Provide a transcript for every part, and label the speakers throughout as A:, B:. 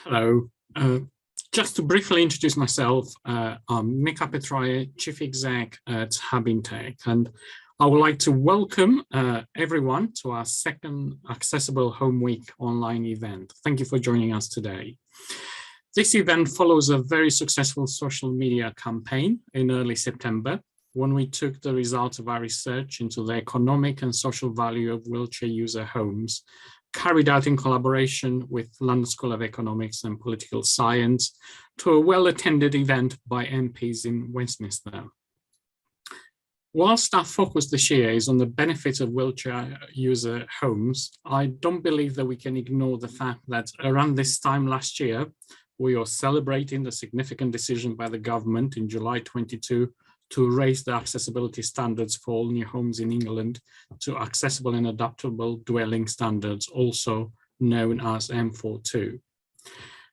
A: Hello. Just to briefly introduce myself, I'm Nick Apetraye, Chief Exec at Habintech, and I would like to welcome everyone to our second Accessible Home Week online event. Thank you for joining us today. This event follows a very successful social media campaign in early September, when we took the results of our research into the economic and social value of wheelchair user homes, carried out in collaboration with London School of Economics and Political Science, to a well-attended event by MPs in Westminster. Whilst our focus this year is on the benefits of wheelchair user homes, I don't believe that we can ignore the fact that around this time last year, we are celebrating the significant decision by the government in July 22 to raise the accessibility standards for all new homes in England to accessible and adaptable dwelling standards, also known as M42.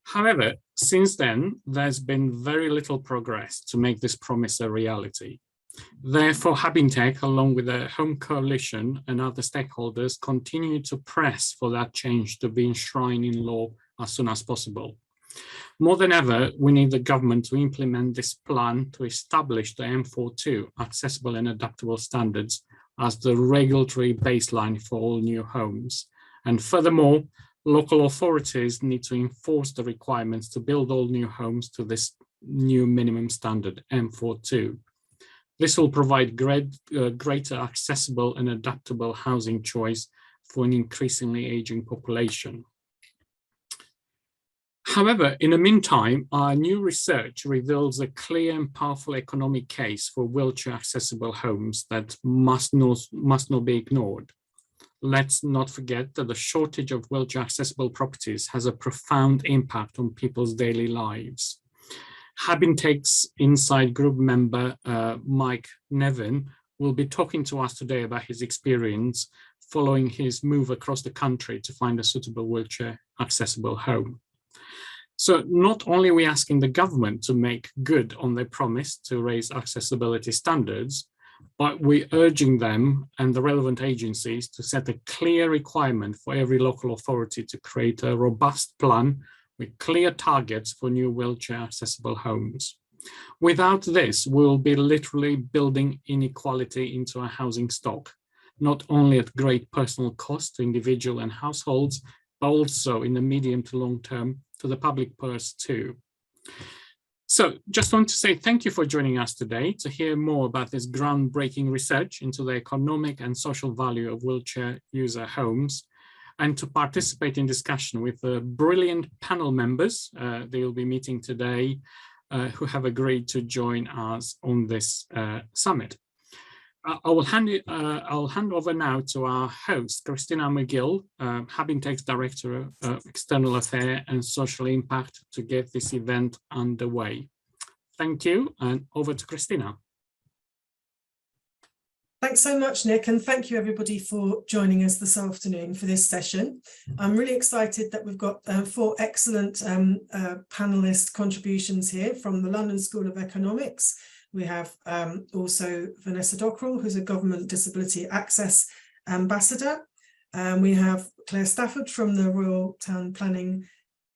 A: However, since then, there's been very little progress to make this promise a reality. Therefore, Habintech, along with the Home Coalition and other stakeholders, continue to press for that change to be enshrined in law as soon as possible. More than ever, we need the government to implement this plan to establish the M42 accessible and adaptable standards as the regulatory baseline for all new homes. And furthermore, local authorities need to enforce the requirements to build all new homes to this new minimum standard, M42. This will provide greater accessible and adaptable housing choice for an increasingly aging population. However, in the meantime, our new research reveals a clear and powerful economic case for wheelchair accessible homes that must not be ignored. Let's not forget that the shortage of wheelchair accessible properties has a profound impact on people's daily lives. Habintech's Inside Group member, Mike Nevin, will be talking to us today about his experience following his move across the country to find a suitable wheelchair accessible home. So not only are we asking the government to make good on their promise to raise accessibility standards, but we're urging them and the relevant agencies to set a clear requirement for every local authority to create a robust plan with clear targets for new wheelchair accessible homes. Without this, we'll be literally building inequality into our housing stock, not only at great personal cost to individual and households, but also in the medium to long term to the public purse too. So just want to say thank you for joining us today to hear more about this groundbreaking research into the economic and social value of wheelchair user homes, and to participate in discussion with the brilliant panel members they will be meeting today who have agreed to join us on this summit. I'll hand over now to our host, Christina McGill, Habintech's Director of External Affairs and Social Impact, to get this event underway. Thank you, and over to Christina.
B: Thanks so much, Nick, and thank you everybody for joining us this afternoon for this session. I'm really excited that we've got 4 excellent panelist contributions here from the London School of Economics. We have also Vanessa Dockrell, who's a Government Disability Access Ambassador. We have Claire Stafford from the Royal Town Planning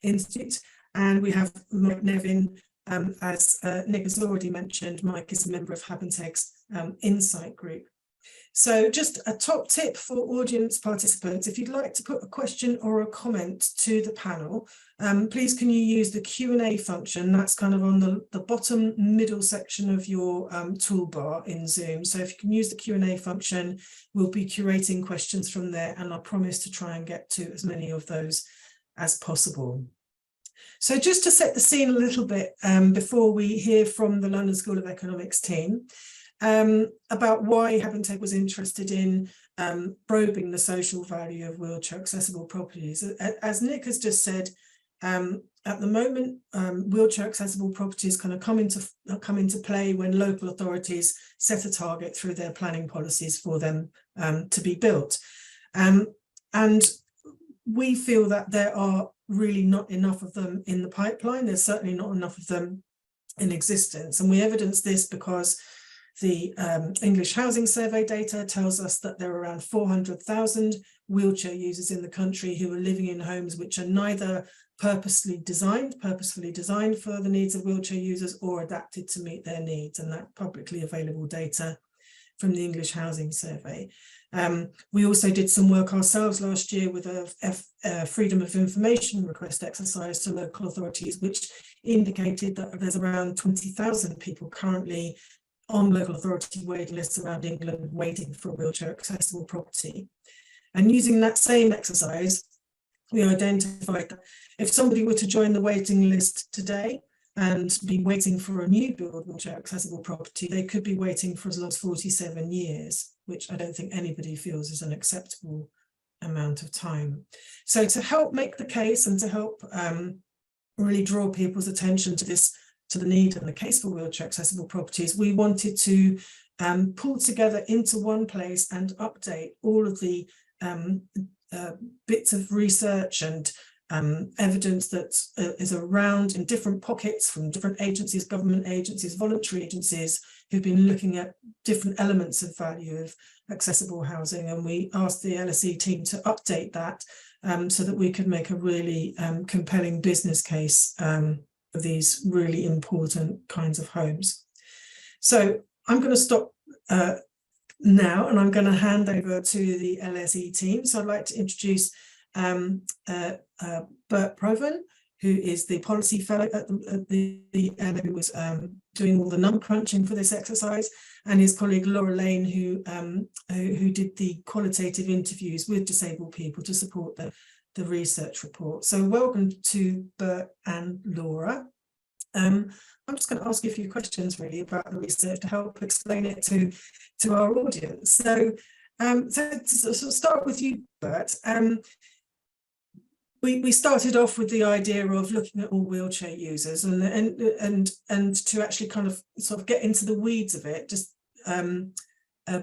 B: Institute. And we have Mike Nevin, as Nick has already mentioned. Mike is a member of Habintech's Insight Group. So just a top tip for audience participants: if you'd like to put a question or a comment to the panel, please can you use the Q&A function that's kind of on the bottom middle section of your toolbar in Zoom. So if you can use the Q&A function, we'll be curating questions from there, and I promise to try and get to as many of those as possible. So just to set the scene a little bit before we hear from the London School of Economics team, about why Habintech was interested in probing the social value of wheelchair accessible properties. As Nick has just said, at the moment, wheelchair accessible properties kind of come into play when local authorities set a target through their planning policies for them to be built. And we feel that there are really not enough of them in the pipeline. There's certainly not enough of them in existence. And we evidence this because the English Housing Survey data tells us that there are around 400,000 wheelchair users in the country who are living in homes which are neither purposefully designed for the needs of wheelchair users or adapted to meet their needs, and that publicly available data from the English Housing Survey. We also did some work ourselves last year with a freedom of information request exercise to local authorities, which indicated that there's around 20,000 people currently on local authority waiting lists around England waiting for a wheelchair accessible property. And using that same exercise, we identified that if somebody were to join the waiting list today and be waiting for a new build wheelchair accessible property, they could be waiting for as long as 47 years, which I don't think anybody feels is an acceptable amount of time. So to help make the case and to help really draw people's attention to this, to the need and the case for wheelchair accessible properties, we wanted to pull together into one place and update all of the bits of research and evidence that is around in different pockets from different agencies, government agencies, voluntary agencies who've been looking at different elements of value of accessible housing. And we asked the LSE team to update that so that we could make a really compelling business case for these really important kinds of homes. So I'm going to stop now, and I'm going to hand over to the LSE team. So I'd like to introduce Bert Provan, who is the policy fellow at the who was doing all the number crunching for this exercise, and his colleague Laura Lane, who did the qualitative interviews with disabled people to support the research report. So welcome to Bert and Laura. I'm just going to ask you a few questions really about the research to help explain it to our audience. So, so start with you, Bert. We started off with the idea of looking at all wheelchair users and to actually kind of sort of get into the weeds of it, just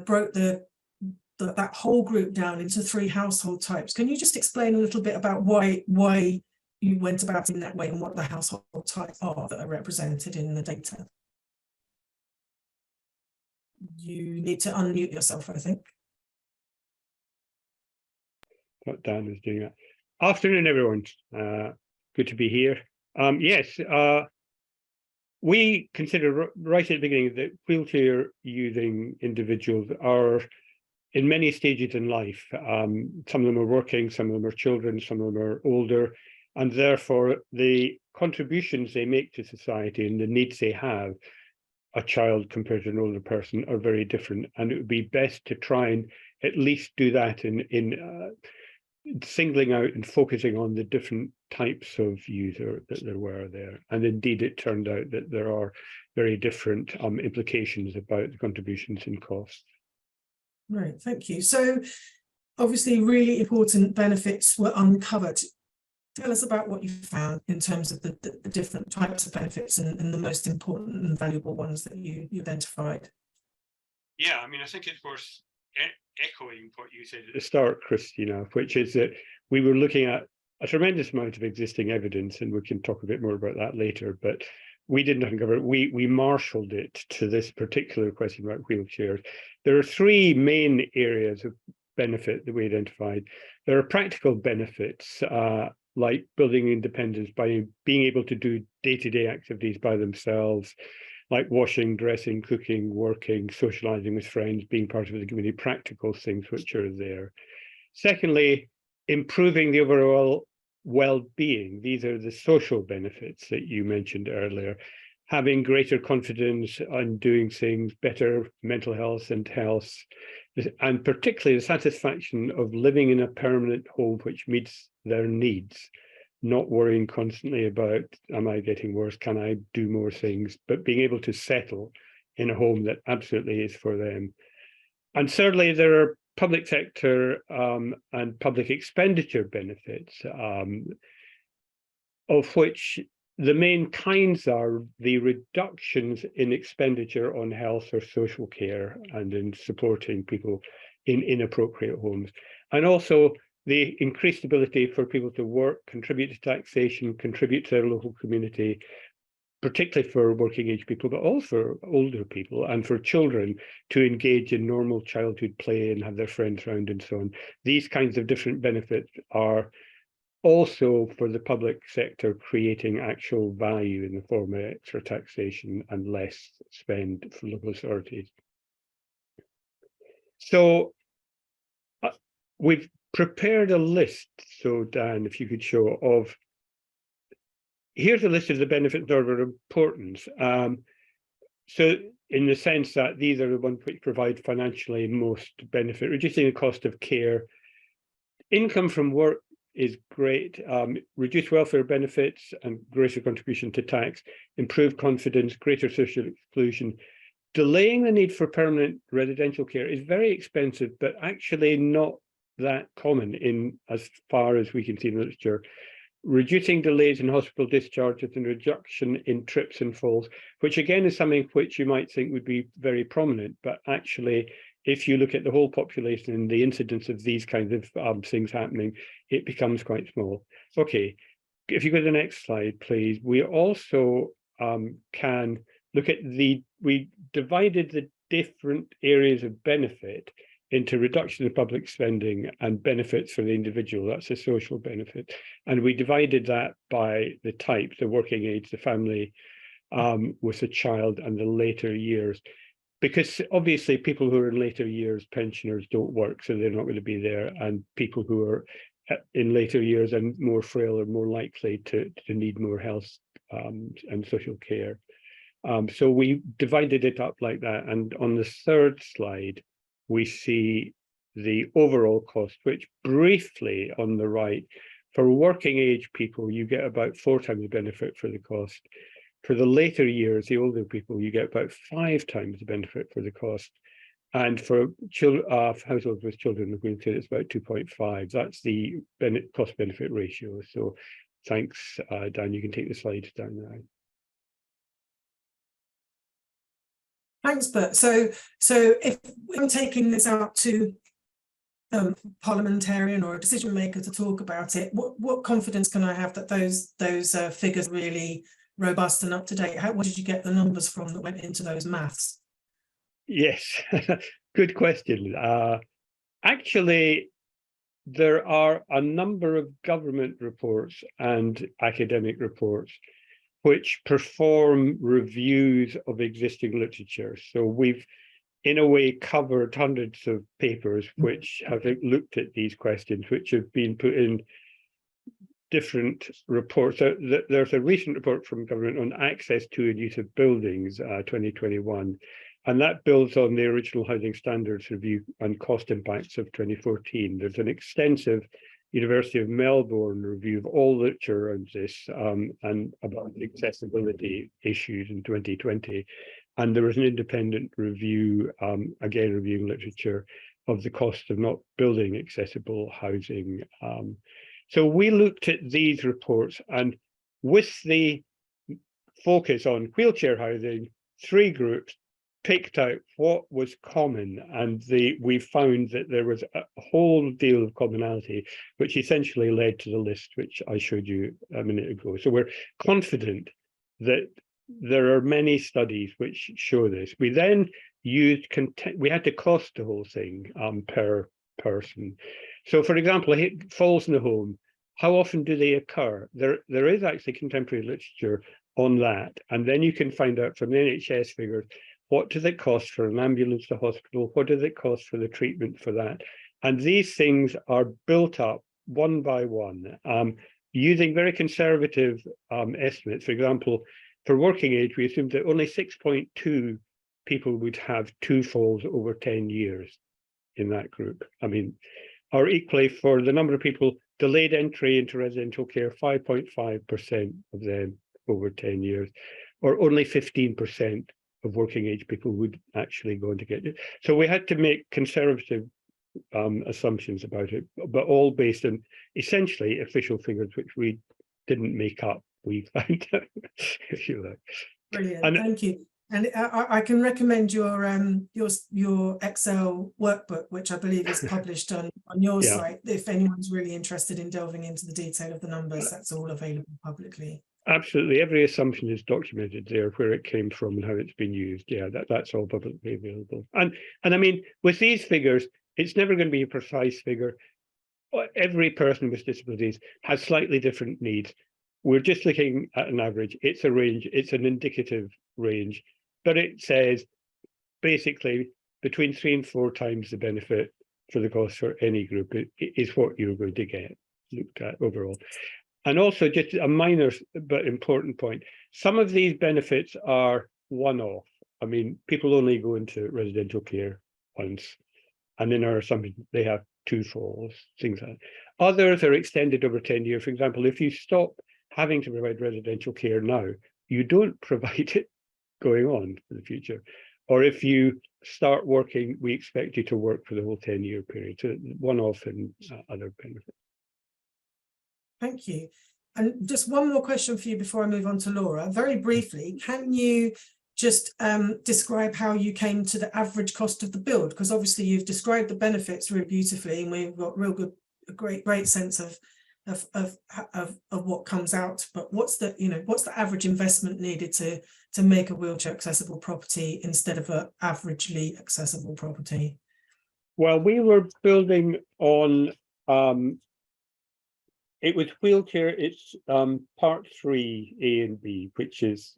B: broke that whole group down into 3 household types. Can you just explain a little bit about why you went about in that way and what the household types are that are represented in the data? You need to unmute yourself, I think.
C: Dan is doing that. Afternoon, everyone. Good to be here. Yes, we consider right at the beginning that wheelchair using individuals are in many stages in life. Some of them are working, some of them are children, some of them are older, and therefore the contributions they make to society and the needs they have, a child compared to an older person, are very different. And it would be best to try and at least do that in singling out and focusing on the different types of user that there were there. And indeed, it turned out that there are very different implications about the contributions and costs.
B: Right, thank you. So obviously really important benefits were uncovered. Tell us about what you found in terms of the different types of benefits and the most important and valuable ones that you identified.
C: Yeah, I mean, I think it's worth echoing what you said at the start, Christina, which is that we were looking at a tremendous amount of existing evidence, and we can talk a bit more about that later, but we didn't uncover it. We marshaled it to this particular question about wheelchairs. There are 3 main areas of benefit that we identified. There are practical benefits, like building independence by being able to do day-to-day activities by themselves, like washing, dressing, cooking, working, socializing with friends, being part of the community, practical things which are there. Secondly, improving the overall well-being. These are the social benefits that you mentioned earlier. Having greater confidence on doing things, better mental health and health, and particularly the satisfaction of living in a permanent home which meets their needs, not worrying constantly about, am I getting worse? Can I do more things? But being able to settle in a home that absolutely is for them. And thirdly, there are public sector and public expenditure benefits, of which the main kinds are the reductions in expenditure on health or social care and in supporting people in inappropriate homes, and also the increased ability for people to work, contribute to taxation, contribute to their local community, particularly for working age people, but also for older people and for children to engage in normal childhood play and have their friends around and so on. These kinds of different benefits are also for the public sector creating actual value in the form of extra taxation and less spend for local authorities. So we've prepared a list. So Dan, if you could show of, here's a list of the benefits in order of importance. So in the sense that these are the ones which provide financially most benefit: reducing the cost of care, income from work is great, reduced welfare benefits and greater contribution to tax, improved confidence, greater social exclusion. Delaying the need for permanent residential care is very expensive, but actually not that common in as far as we can see in the literature. Reducing delays in hospital discharges and reduction in trips and falls, which again is something which you might think would be very prominent, but actually, if you look at the whole population and the incidence of these kinds of things happening, it becomes quite small. Okay, if you go to the next slide, please. We also can look at we divided the different areas of benefit into reduction of public spending and benefits for the individual. That's a social benefit. And we divided that by the type, the working age, the family with a child, and the later years. Because obviously people who are in later years, pensioners, don't work, so they're not going to be there. And people who are in later years and more frail are more likely to need more health and social care. So we divided it up like that. And on the third slide, we see the overall cost, which briefly on the right, for working age people, you get about 4 times the benefit for the cost. For the later years, the older people, you get about 5 times the benefit for the cost. And for households with children, we're going to say it's about 2.5. That's the cost benefit ratio. So thanks, Dan. You can take the slides down now.
B: Thanks, Bert. So if I'm taking this out to parliamentarian or a decision maker to talk about it, what confidence can I have that those figures are really robust and up to date? What did you get the numbers from that went into those maths?
C: Yes, good question. Actually, there are a number of government reports and academic reports which perform reviews of existing literature. So we've, in a way, covered hundreds of papers which have looked at these questions, which have been put in different reports. So there's a recent report from government on access to and use of buildings, 2021, and that builds on the original Housing Standards Review and Cost Impacts of 2014. There's an extensive University of Melbourne review of all literature around this and about accessibility issues in 2020. And there was an independent review, again reviewing literature, of the cost of not building accessible housing. So we looked at these reports, and with the focus on wheelchair housing, 3 groups picked out what was common, and we found that there was a whole deal of commonality, which essentially led to the list which I showed you a minute ago. So we're confident that there are many studies which show this. We then used we had to cost the whole thing per person. So for example, falls in the home, how often do they occur? There is actually contemporary literature on that, and then you can find out from the NHS figures, what does it cost for an ambulance to hospital? What does it cost for the treatment for that? And these things are built up one by one, using very conservative estimates. For example, for working age, we assumed that only 6.2 people would have 2 falls over 10 years in that group. I mean, or equally for the number of people delayed entry into residential care, 5.5% of them over 10 years, or only 15% of working age people would actually go on to get it. So we had to make conservative assumptions about it, but all based on essentially official figures, which we didn't make up. We found out, if you like.
B: Brilliant, thank you. And I can recommend your Excel workbook, which I believe is published on your site. If anyone's really interested in delving into the detail of the numbers, that's all available publicly.
C: Absolutely. Every assumption is documented there, where it came from and how it's been used. Yeah, that's all publicly available. And I mean, with these figures, it's never going to be a precise figure. Every person with disabilities has slightly different needs. We're just looking at an average. It's a range. It's an indicative range, but it says basically between 3 and 4 times the benefit for the cost for any group is what you're going to get looked at overall. And also, just a minor but important point, some of these benefits are one-off. I mean, people only go into residential care once, and then there are some, they have 2 falls, things like that. Others are extended over 10 years. For example, if you stop having to provide residential care now, you don't provide it going on for the future. Or if you start working, we expect you to work for the whole 10-year period. So one-off and other benefits.
B: Thank you. And just one more question for you before I move on to Laura. Very briefly, can you just describe how you came to the average cost of the build? Because obviously you've described the benefits really beautifully, and we've got a great sense of what comes out. But what's the average investment needed to make a wheelchair accessible property instead of an averagely accessible property?
C: Well, we were building on it was wheelchair. It's part 3 A and B, which is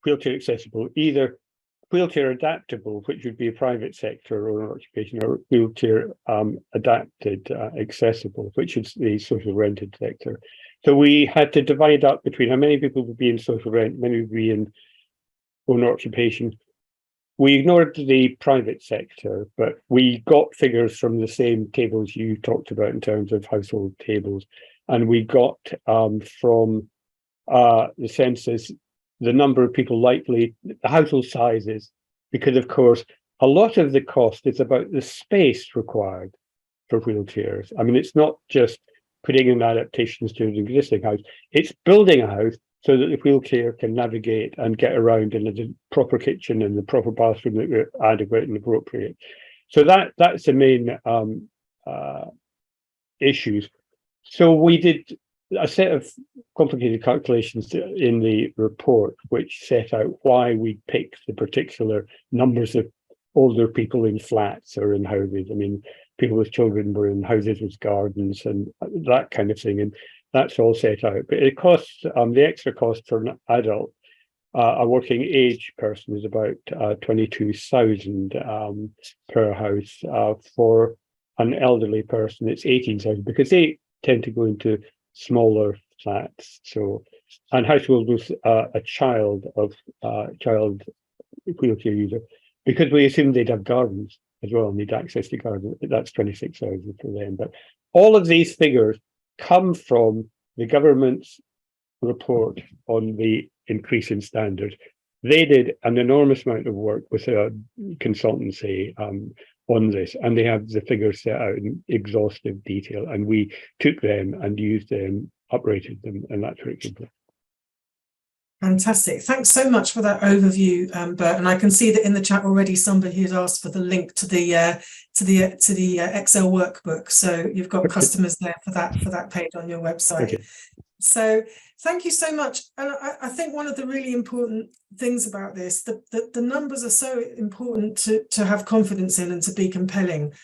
C: wheelchair accessible, either wheelchair adaptable, which would be a private sector or an occupation, or wheelchair adapted accessible, which is the social rented sector. So we had to divide up between how many people would be in social rent, many would be in own occupation. We ignored the private sector, but we got figures from the same tables you talked about in terms of household tables. And we got from the census the number of people likely, the household sizes, because of course, a lot of the cost is about the space required for wheelchairs. I mean, it's not just putting in adaptations to an existing house, it's building a house so that the wheelchair can navigate and get around in the proper kitchen and the proper bathroom that are adequate and appropriate. So that's the main issues. So we did a set of complicated calculations in the report, which set out why we picked the particular numbers of older people in flats or in houses. I mean, people with children were in houses with gardens and that kind of thing. And that's all set out. But it costs, the extra cost for an adult, a working age person is about 22,000 per house. For an elderly person, it's 18,000 because they tend to go into smaller flats. So, and household with a child wheelchair user, because we assume they'd have gardens as well, need access to gardens. That's 26,000 for them. But all of these figures come from the government's report on the increase in standards. They did an enormous amount of work with a consultancy on this, and they have the figures set out in exhaustive detail, and we took them and used them, uprated them, and that's where it came from.
B: Fantastic. Thanks so much for that overview, Bert. And I can see that in the chat already somebody has asked for the link to the Excel workbook. So you've got customers there for that page on your website. Okay. So thank you so much. And I think one of the really important things about this, the numbers are so important to have confidence in and to be compelling.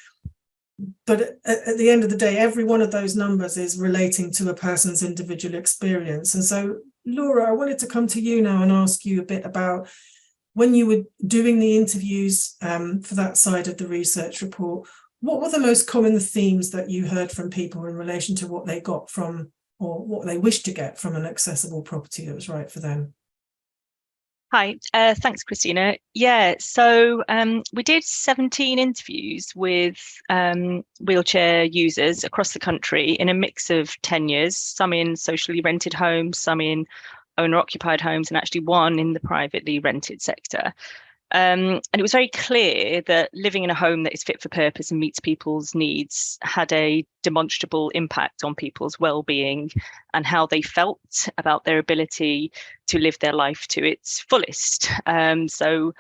B: But at the end of the day, every one of those numbers is relating to a person's individual experience. And so, Laura, I wanted to come to you now and ask you a bit about when you were doing the interviews for that side of the research report, what were the most common themes that you heard from people in relation to what they got from, or what they wished to get from, an accessible property that was right for them?
D: Hi, thanks, Christina. Yeah, so we did 17 interviews with wheelchair users across the country in a mix of tenures, some in socially rented homes, some in owner-occupied homes, and actually one in the privately rented sector. And it was very clear that living in a home that is fit for purpose and meets people's needs had a demonstrable impact on people's well-being and how they felt about their ability to live their life to its fullest. So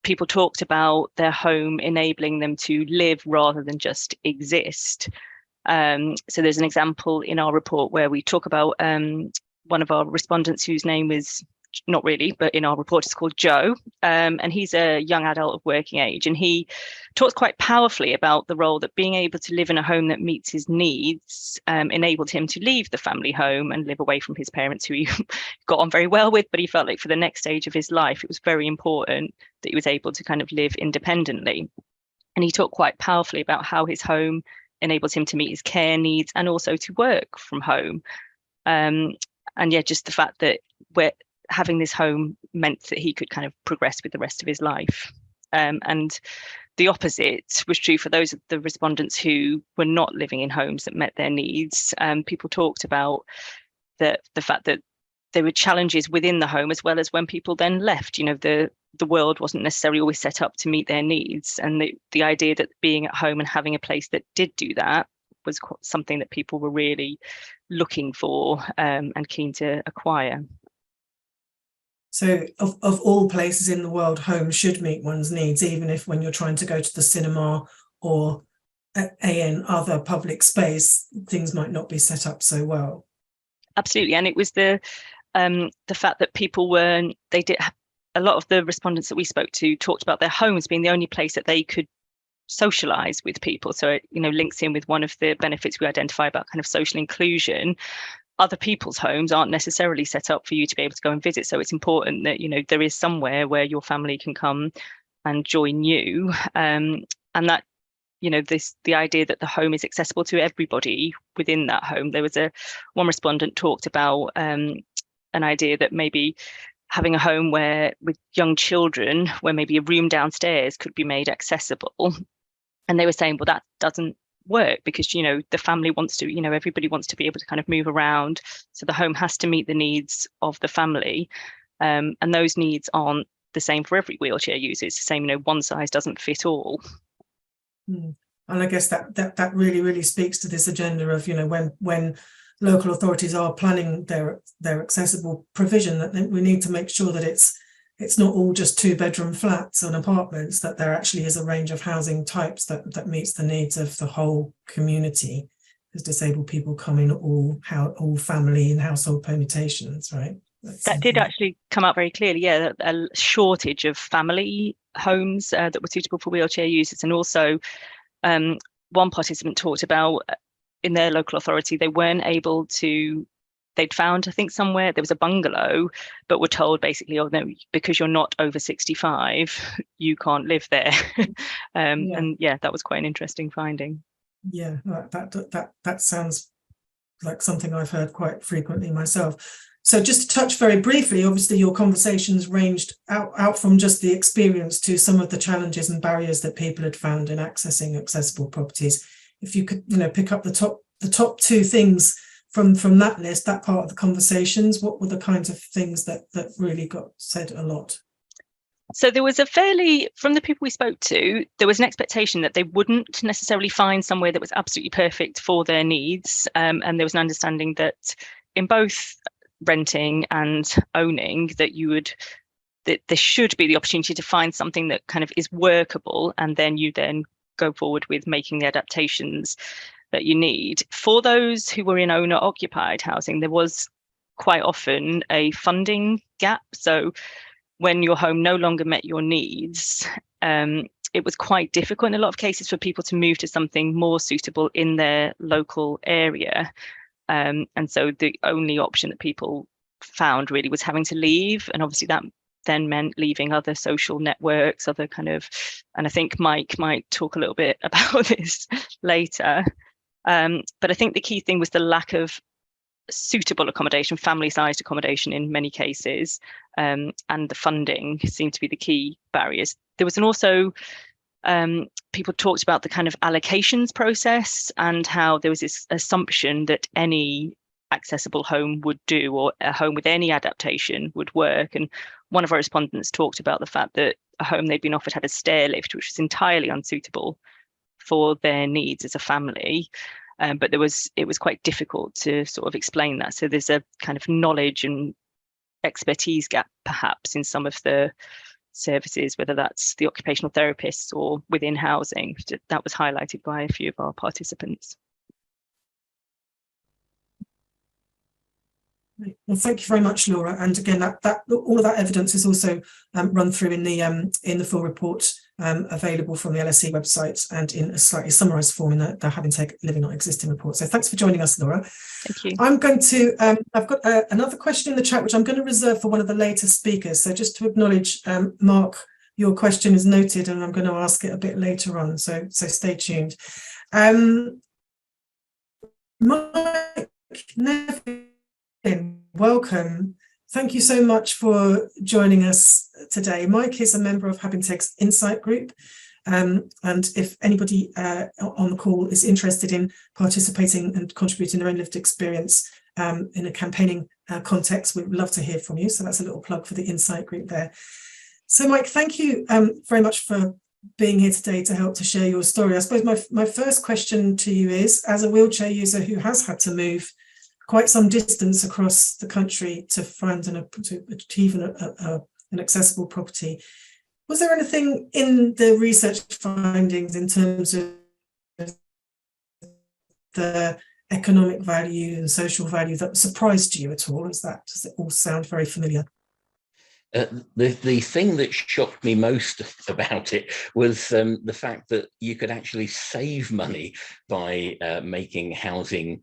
D: people talked about their home enabling them to live rather than just exist. So there's an example in our report where we talk about one of our respondents whose name is not really, but in our report is called Joe, and he's a young adult of working age, and he talks quite powerfully about the role that being able to live in a home that meets his needs enabled him to leave the family home and live away from his parents, who he got on very well with, but he felt like for the next stage of his life it was very important that he was able to kind of live independently. And he talked quite powerfully about how his home enables him to meet his care needs and also to work from home. And yeah, just the fact that having this home meant that he could kind of progress with the rest of his life. And the opposite was true for those of the respondents who were not living in homes that met their needs. People talked about the fact that there were challenges within the home as well as when people then left. You know, the world wasn't necessarily always set up to meet their needs. And the idea that being at home and having a place that did do that was something that people were really looking for and keen to acquire.
B: So of all places in the world, home should meet one's needs, even if when you're trying to go to the cinema or other public space, things might not be set up so well.
D: Absolutely. And it was the fact that people a lot of the respondents that we spoke to talked about their homes being the only place that they could socialize with people. So it, links in with one of the benefits we identify about kind of social inclusion. Other people's homes aren't necessarily set up for you to be able to go and visit. So it's important that, there is somewhere where your family can come and join you. And that, the idea that the home is accessible to everybody within that home. There was one respondent talked about an idea that maybe having a home with young children, where maybe a room downstairs could be made accessible. And they were saying, well, that doesn't work because the family wants to, everybody wants to be able to kind of move around, so the home has to meet the needs of the family, and those needs aren't the same for every wheelchair user. It's the same, one size doesn't fit all.
B: And I guess that really speaks to this agenda of when local authorities are planning their accessible provision, that we need to make sure that it's not all just 2-bedroom flats and apartments, that there actually is a range of housing types that meets the needs of the whole community, as disabled people come in all family and household permutations, right?
D: That did actually come out very clearly, yeah, a shortage of family homes that were suitable for wheelchair users. And also one participant talked about in their local authority, they weren't able to, they'd found, I think somewhere there was a bungalow, but were told basically, oh no, because you're not over 65, you can't live there. And yeah, that was quite an interesting finding. Yeah,
B: that sounds like something I've heard quite frequently myself. So just to touch very briefly, obviously your conversations ranged out from just the experience to some of the challenges and barriers that people had found in accessing accessible properties. If you could, pick up the top 2 things from that list, that part of the conversations, what were the kinds of things that really got said a lot?
D: So there was from the people we spoke to, there was an expectation that they wouldn't necessarily find somewhere that was absolutely perfect for their needs. And there was an understanding that in both renting and owning, that there should be the opportunity to find something that kind of is workable, and then you go forward with making the adaptations that you need. For those who were in owner occupied housing, there was quite often a funding gap. So when your home no longer met your needs, it was quite difficult in a lot of cases for people to move to something more suitable in their local area. And so the only option that people found really was having to leave. And obviously that then meant leaving other social networks, other kind of, and I think Mike might talk a little bit about this later. But I think the key thing was the lack of suitable accommodation, family-sized accommodation in many cases, and the funding seemed to be the key barriers. There was also people talked about the kind of allocations process and how there was this assumption that any accessible home would do, or a home with any adaptation would work. And one of our respondents talked about the fact that a home they'd been offered had a stair lift, which was entirely unsuitable for their needs as a family. But it was quite difficult to sort of explain that. So there's a kind of knowledge and expertise gap perhaps in some of the services, whether that's the occupational therapists or within housing. That was highlighted by a few of our participants.
B: Well, thank you very much, Laura. And again, that all of that evidence is also run through in the full report available from the LSE website and in a slightly summarised form in the Having Take Living Not Existing report. So thanks for joining us, Laura.
D: Thank you.
B: I'm going to, I've got another question in the chat, which I'm going to reserve for one of the later speakers. So just to acknowledge, Mark, your question is noted and I'm going to ask it a bit later on. So stay tuned. Mike Nevin, welcome. Thank you so much for joining us today. Mike is a member of Having Take's Insight Group. And if anybody on the call is interested in participating and contributing their own lived experience in a campaigning context, we'd love to hear from you. So that's a little plug for the Insight Group there. So Mike, thank you very much for being here today to help to share your story. I suppose my first question to you is, as a wheelchair user who has had to move quite some distance across the country to find to achieve an accessible property, was there anything in the research findings in terms of the economic value and social value that surprised you at all? Does it all sound very familiar?
E: The thing that shocked me most about it was the fact that you could actually save money by making housing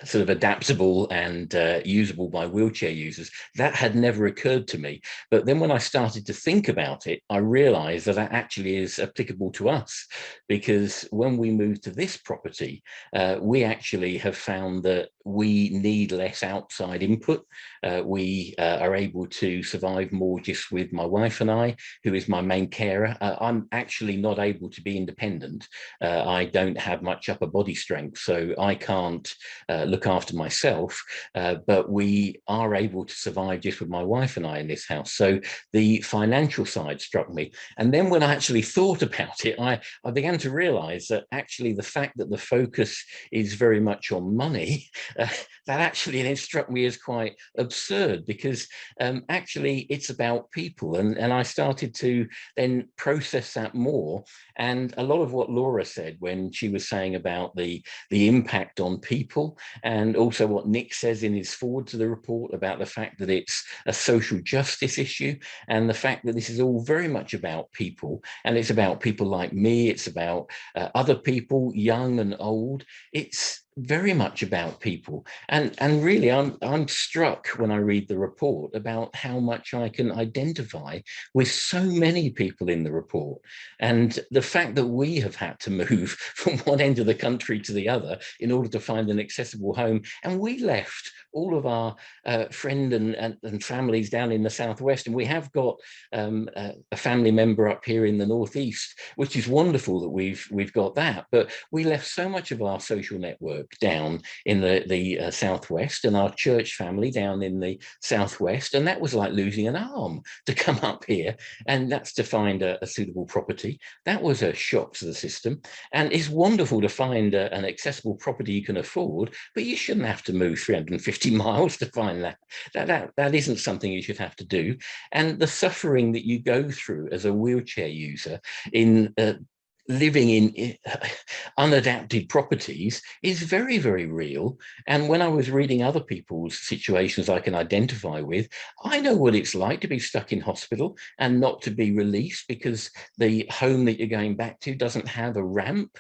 E: sort of adaptable and usable by wheelchair users. That had never occurred to me. But then when I started to think about it, I realized that that actually is applicable to us, because when we moved to this property, we actually have found that we need less outside input. We are able to survive more just with my wife and I, who is my main carer. I'm actually not able to be independent. I don't have much upper body strength, so I can't look after myself, but we are able to survive just with my wife and I in this house. So the financial side struck me. And then when I actually thought about it, I began to realize that actually the fact that the focus is very much on money, that actually then struck me as quite absurd, because actually it's about people. And I started to then process that more. And a lot of what Laura said when she was saying about the impact on people, and also what Nick says in his forward to the report about the fact that it's a social justice issue, and the fact that this is all very much about people, and it's about people like me, it's about other people, young and old. It's very much about people, and really I'm struck when I read the report about how much I can identify with so many people in the report, and the fact that we have had to move from one end of the country to the other in order to find an accessible home, and we left all of our friends and families down in the southwest, and we have got a family member up here in the northeast, which is wonderful that we've got that, but we left so much of our social network down in the southwest, and our church family down in the southwest, and that was like losing an arm to come up here, and that's to find a suitable property. That was a shock to the system, and it's wonderful to find an accessible property you can afford, but you shouldn't have to move 350 miles to find that. That isn't something you should have to do. And the suffering that you go through as a wheelchair user in living in unadapted properties is very, very real. And when I was reading other people's situations I can identify with, I know what it's like to be stuck in hospital and not to be released because the home that you're going back to doesn't have a ramp.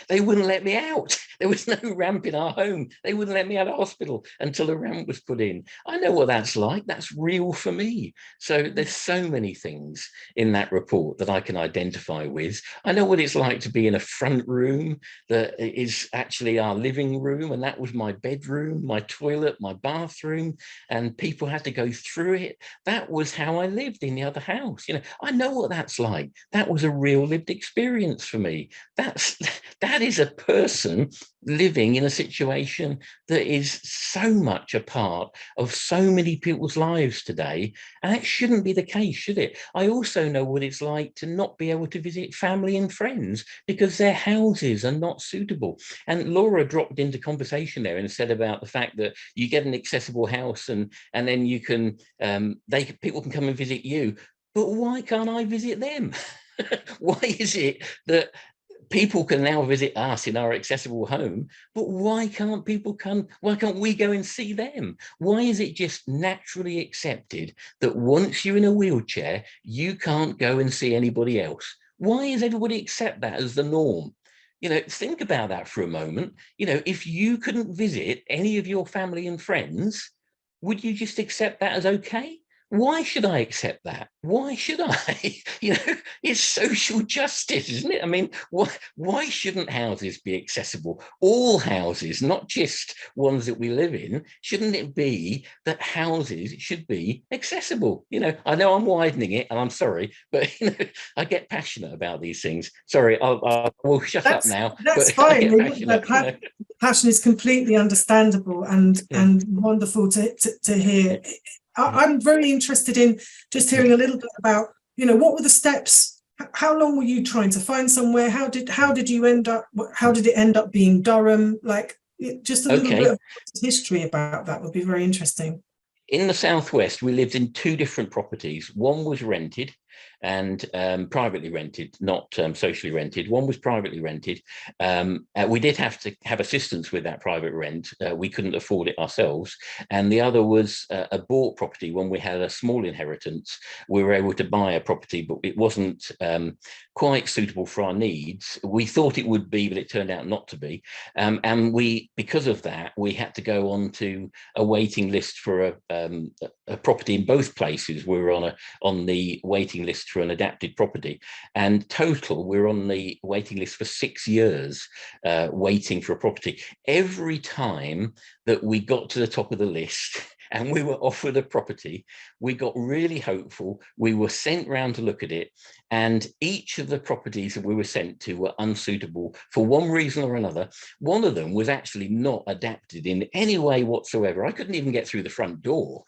E: They wouldn't let me out. There was no ramp in our home. They wouldn't let me out of hospital until a ramp was put in. I know what that's like. That's real for me. So there's so many things in that report that I can identify with. I know what it's like to be in a front room that is actually our living room, and that was my bedroom, my toilet, my bathroom, and people had to go through it. That was how I lived in the other house. You know, I know what that's like. That was a real lived experience for me. That is a person living in a situation that is so much a part of so many people's lives today, and that shouldn't be the case, should it? I also know what it's like to not be able to visit family and friends because their houses are not suitable. And Laura dropped into conversation there and said about the fact that you get an accessible house and then you can people can come and visit you, but why can't I visit them? Why is it that people can now visit us in our accessible home, but why can't people come? Why can't we go and see them? Why is it just naturally accepted that once you're in a wheelchair, you can't go and see anybody else? Why does everybody accept that as the norm? You know, think about that for a moment. You know, if you couldn't visit any of your family and friends, would you just accept that as okay? Why should I accept that? Why should I? You know, it's social justice, isn't it? I mean, why shouldn't houses be accessible? All houses, not just ones that we live in. Shouldn't it be that houses should be accessible? You know I'm widening it, and I'm sorry, but I get passionate about these things. Sorry, I will shut up now.
B: That's
E: but
B: fine.
E: passionate,
B: passion is completely understandable and wonderful to hear. I'm very interested in just hearing a little bit about, what were the steps? How long were you trying to find somewhere? How did you end up? How did it end up being Durham? Like, just a little bit of history about that would be very interesting.
E: In the southwest, we lived in 2 different properties. One was rented and privately rented, not socially rented. One was privately rented. We did have to have assistance with that private rent. We couldn't afford it ourselves. And the other was a bought property. When we had a small inheritance, we were able to buy a property, but it wasn't quite suitable for our needs. We thought it would be, but it turned out not to be. And because of that, we had to go on to a waiting list for a property in both places. We were on the waiting list for an adapted property, and total we're on the waiting list for 6 years waiting for a property. Every time that we got to the top of the list and we were offered a property, we got really hopeful. We were sent round to look at it, and each of the properties that we were sent to were unsuitable for one reason or another. One of them was actually not adapted in any way whatsoever. I couldn't even get through the front door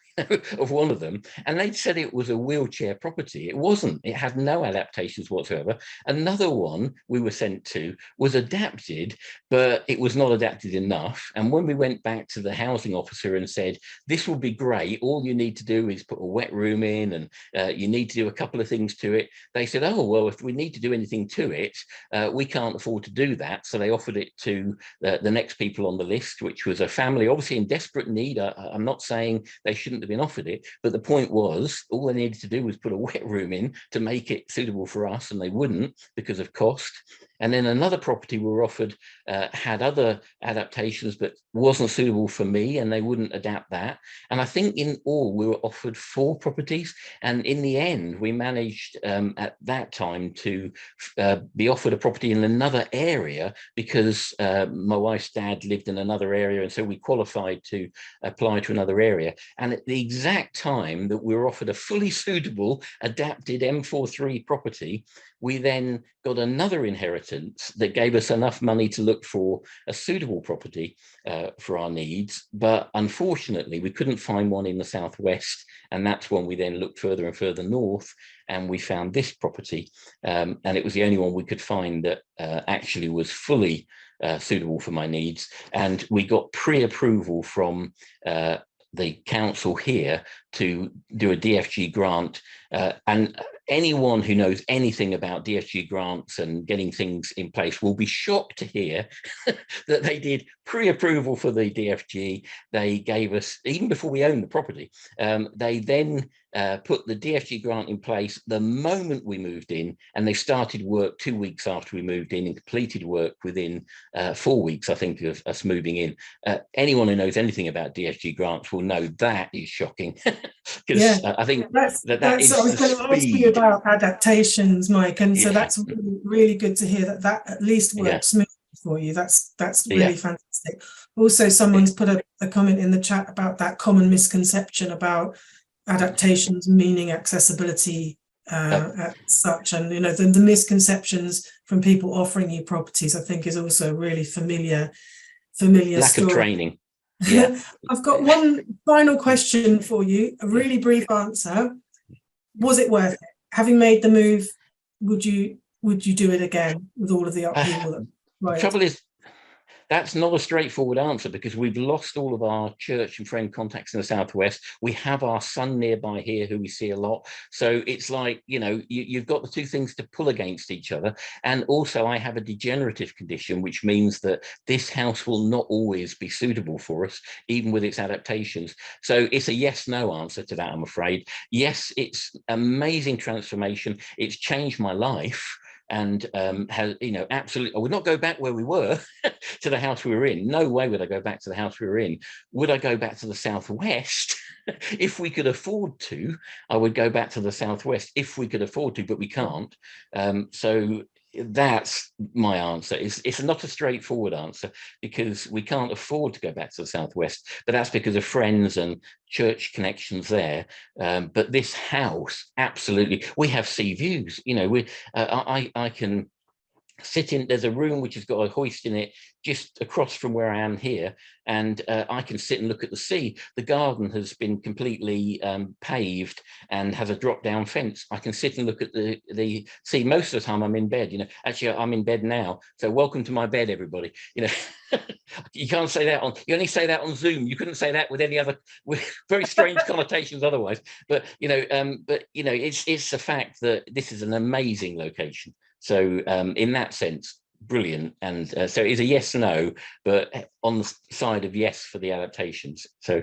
E: of one of them, and they'd said it was a wheelchair property. It wasn't. It had no adaptations whatsoever. Another one we were sent to was adapted, but it was not adapted enough. And when we went back to the housing officer and said, this will be great, all you need to do is put a wet room in, and you need to do a couple of things to it, they said, oh, well, if we need to do anything to it, we can't afford to do that. So they offered it to the next people on the list, which was a family obviously in desperate need. I'm not saying they shouldn't have been offered it, but the point was all they needed to do was put a wet room in to make it suitable for us, and they wouldn't because of cost. And then another property we were offered had other adaptations but wasn't suitable for me, and they wouldn't adapt that. And I think in all we were offered 4 properties, and in the end we managed at that time to be offered a property in another area because my wife's dad lived in another area, and so we qualified to apply to another area. And at the exact time that we were offered a fully suitable adapted M43 property, we then got another inheritance that gave us enough money to look for a suitable property for our needs. But unfortunately, we couldn't find one in the southwest. And that's when we then looked further and further north, and we found this property. And it was the only one we could find that actually was fully suitable for my needs. And we got pre-approval from the council here to do a DFG grant, and anyone who knows anything about DFG grants and getting things in place will be shocked to hear that they did pre-approval for the DFG. They gave us, even before we owned the property, they then put the DFG grant in place the moment we moved in, and they started work 2 weeks after we moved in and completed work within 4 weeks, I think, of us moving in. Anyone who knows anything about DFG grants will know that is shocking. Because I think that's I was going to ask you about
B: adaptations, Mike, and so that's really, really good to hear that at least works smoothly for you. That's really fantastic. Also, someone's put a comment in the chat about that common misconception about adaptations meaning accessibility as such, and the misconceptions from people offering you properties, I think, is also really familiar
E: lack
B: story.
E: Of training.
B: I've got one final question for you, a really brief answer. Was it worth it? Having made the move, would you do it again with all of the upheaval?
E: The trouble is, That's not a straightforward answer, because we've lost all of our church and friend contacts in the Southwest. We have our son nearby here who we see a lot. So it's like, you know, you've got the two things to pull against each other. And also I have a degenerative condition, which means that this house will not always be suitable for us, even with its adaptations. So it's a yes/no answer to that, I'm afraid. Yes, it's amazing transformation. It's changed my life. And has, you know, absolutely, I would not go back where we were to the house we were in. No way would I go back to the house we were in. Would I go back to the Southwest? If we could afford to, I would go back to the Southwest if we could afford to, but we can't. So that's my answer. It's not a straightforward answer, because we can't afford to go back to the Southwest, but that's because of friends and church connections there. But this house, absolutely, we have sea views. You know, I can sit in, there's a room which has got a hoist in it just across from where I am here, and I can sit and look at the sea. The garden has been completely paved and has a drop down fence. I can sit and look at the sea. Most of the time I'm in bed, you know. Actually, I'm in bed now, so welcome to my bed, everybody. You know, you can't say that on, you only say that on Zoom. You couldn't say that with any other, with very strange connotations otherwise. But you know, it's the fact that this is an amazing location. So in that sense, brilliant. And so it's a yes/no, but on the side of yes for the adaptations. So,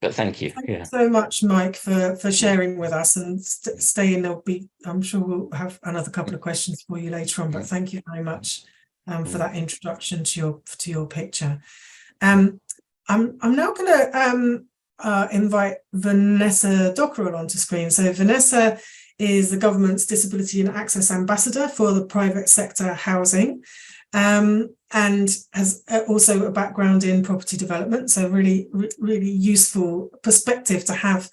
E: but thank you.
B: Thank you so much, Mike, for sharing with us, and staying. There'll be, I'm sure we'll have another couple of questions for you later on, but thank you very much for that introduction to your picture. I'm now going to invite Vanessa Dockerell onto screen. So Vanessa is the government's Disability and Access Ambassador for the private sector housing, and has also a background in property development. So really useful perspective to have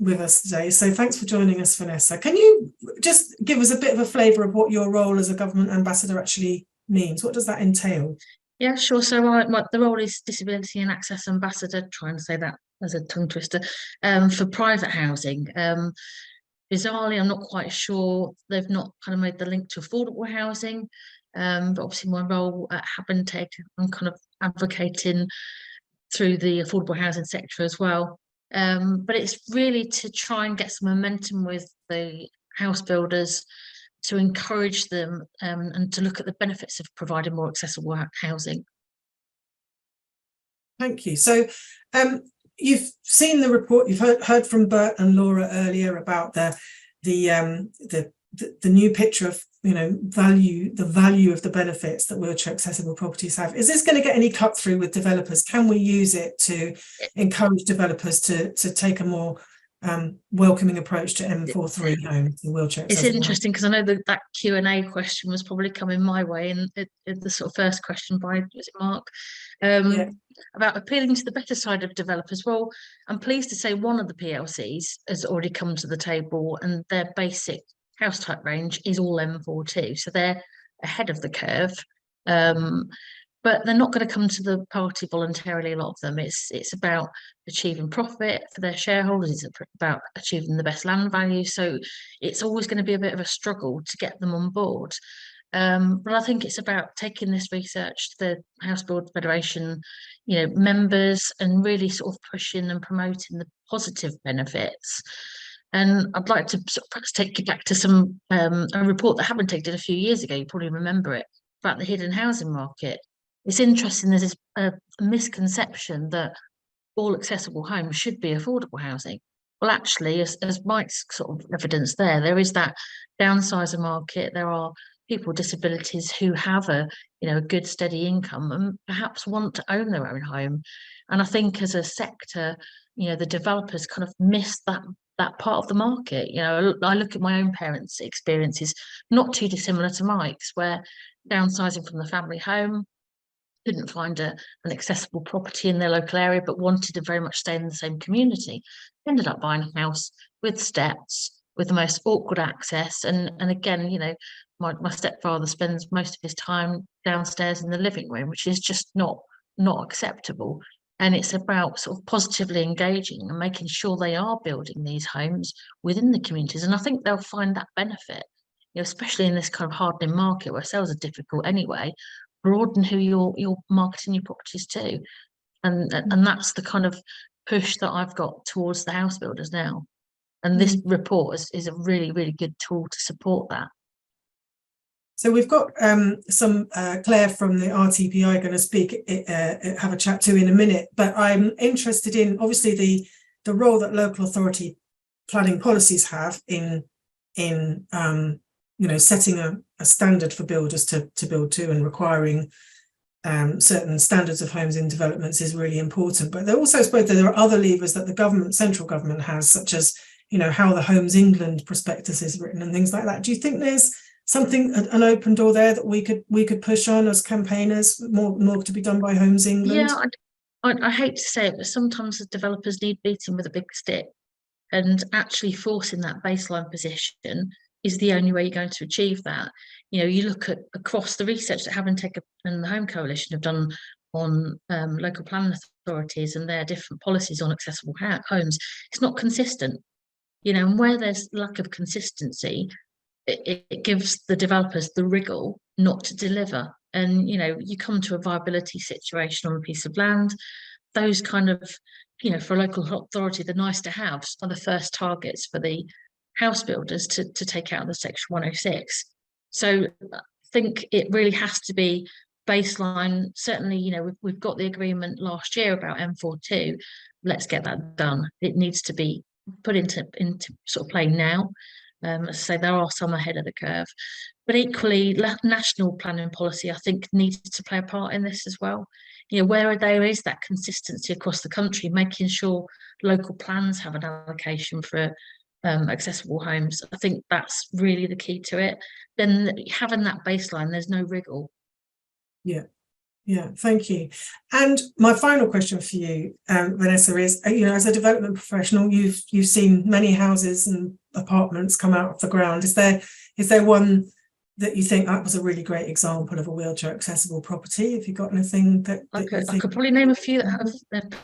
B: with us today. So thanks for joining us, Vanessa. Can you just give us a bit of a flavour of what your role as a government ambassador actually means? What does that entail?
F: Yeah, sure. So the role is Disability and Access Ambassador, trying to say that as a tongue twister, for private housing. Bizarrely, I'm not quite sure, they've not kind of made the link to affordable housing, but obviously my role at Habentech, I'm kind of advocating through the affordable housing sector as well. But it's really to try and get some momentum with the house builders, to encourage them and to look at the benefits of providing more accessible housing. Thank you.
B: So you've seen the report, you've heard from Bert and Laura earlier about the new picture of, you know, the value of the benefits that wheelchair accessible properties have. Is this going to get any cut through with developers? Can we use it to encourage developers to take a more welcoming approach to M43 homes and wheelchair accessible?
F: It's interesting because I know that Q&A question was probably coming my way, and the sort of first question by, was it Mark? About appealing to the better side of developers. Well, I'm pleased to say one of the PLCs has already come to the table, and their basic house type range is all M42, so they're ahead of the curve. But they're not going to come to the party voluntarily, a lot of them. It's about achieving profit for their shareholders. It's about achieving the best land value. So it's always going to be a bit of a struggle to get them on board. But I think it's about taking this research to the House Builder Federation, you know, members, and really sort of pushing and promoting the positive benefits. And I'd like to sort of perhaps take you back to some a report that Habentech did a few years ago. You probably remember it, about the hidden housing market. It's interesting, there's this misconception that all accessible homes should be affordable housing. Well, actually, as Mike's sort of evidence there is that downsizer market. There are people with disabilities who have a good steady income and perhaps want to own their own home. And I think as a sector, the developers kind of miss that part of the market. I look at my own parents' experiences, not too dissimilar to Mike's, where downsizing from the family home, couldn't find an accessible property in their local area, but wanted to very much stay in the same community. Ended up buying a house with steps, with the most awkward access. And again, my stepfather spends most of his time downstairs in the living room, which is just not acceptable. And it's about sort of positively engaging and making sure they are building these homes within the communities. And I think they'll find that benefit, especially in this kind of hardening market where sales are difficult anyway. broaden who you're marketing your properties to. And that's the kind of push that I've got towards the house builders now. And this report is a really, really good tool to support that.
B: So we've got some Claire from the RTPI going to speak, have a chat to in a minute, but I'm interested in obviously the role that local authority planning policies have in setting a standard for builders to build to, and requiring certain standards of homes in developments is really important. But also, I suppose, there are other levers that the central government has, such as how the Homes England prospectus is written and things like that. Do you think there's something, an open door there that we could push on as campaigners, more to be done by Homes England?
F: Yeah, I hate to say it, but sometimes the developers need beating with a big stick, and actually forcing that baseline position is the only way you're going to achieve that. You look at across the research that Havantech and the Home Coalition have done on local planning authorities and their different policies on accessible homes. It's not consistent, and where there's lack of consistency, it gives the developers the wriggle not to deliver. And you come to a viability situation on a piece of land, those kind of, for a local authority, the nice to haves are the first targets for the house builders to take out of the Section 106. So I think it really has to be baseline. Certainly, we've got the agreement last year about M42. Let's get that done. It needs to be put into sort of play now. As I say, there are some ahead of the curve, but equally, national planning policy, I think, needs to play a part in this as well. Where there is that consistency across the country, making sure local plans have an allocation for accessible homes. I think that's really the key to it. Then having that baseline, there's no wriggle.
B: Yeah, thank you. And my final question for you, Vanessa, is, as a development professional, you've seen many houses and apartments come out of the ground. Is there one that you think that was a really great example of a wheelchair accessible property? Have you got anything that
F: I could probably name a few that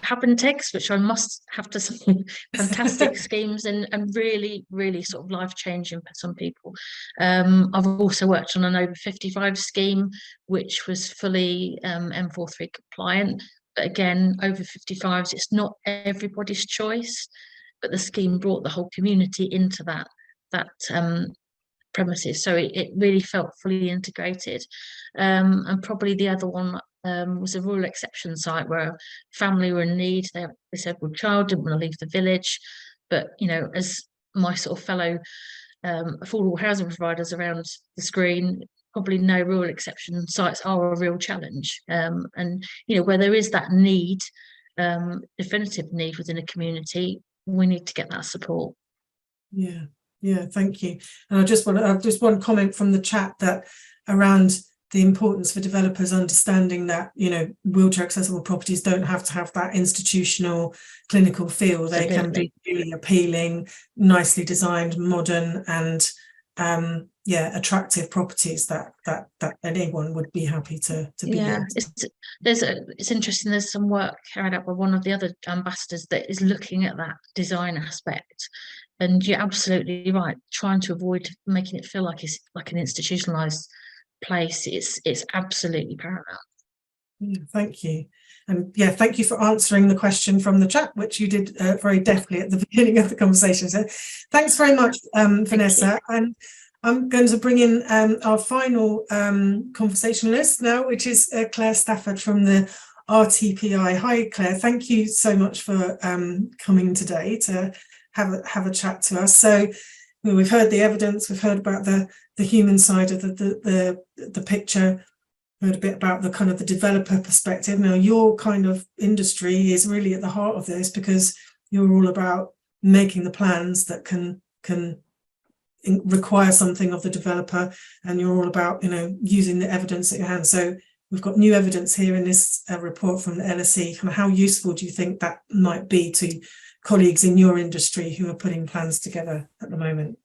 F: have Havantechs, which I must have to say, fantastic schemes and really, really sort of life-changing for some people. I've also worked on an over 55 scheme, which was fully M43 compliant. But again, over 55s, it's not everybody's choice, but the scheme brought the whole community into that premises, so it really felt fully integrated. And probably the other one was a rural exception site where a family were in need. They have a disabled child, didn't want to leave the village, but as my sort of fellow affordable housing providers around the screen probably know, rural exception sites are a real challenge. And where there is that need, definitive need within a community, we need to get that support.
B: Yeah, thank you. And I just want comment from the chat that around the importance for developers understanding that wheelchair accessible properties don't have to have that institutional clinical feel. They can be really appealing, nicely designed, modern, and attractive properties that anyone would be happy to be in.
F: It's interesting. There's some work carried out by one of the other ambassadors that is looking at that design aspect. And you're absolutely right, trying to avoid making it feel like it's like an institutionalized place. It's absolutely paramount.
B: Thank you. And thank you for answering the question from the chat, which you did very deftly at the beginning of the conversation. So thanks very much, Vanessa. And I'm going to bring in our final conversationalist now, which is Claire Stafford from the RTPI. Hi, Claire. Thank you so much for coming today to have a chat to us. So we've heard the evidence, we've heard about the human side of the picture, heard a bit about the kind of the developer perspective. Now your kind of industry is really at the heart of this, because you're all about making the plans that can require something of the developer, and you're all about using the evidence at your hand. So we've got new evidence here in this report from the LSE. Kind of how useful do you think that might be to colleagues in your industry who are putting plans together at the moment?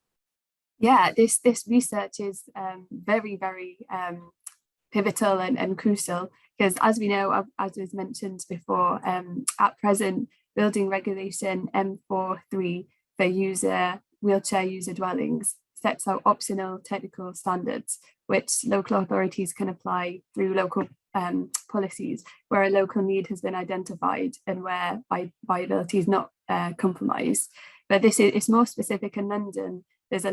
G: Yeah, this research is very, very pivotal and crucial, because as we know, as was mentioned before, at present, building regulation M43 for wheelchair user dwellings sets out optional technical standards, which local authorities can apply through local policies where a local need has been identified and where viability is not compromised. But it's more specific in London. There's a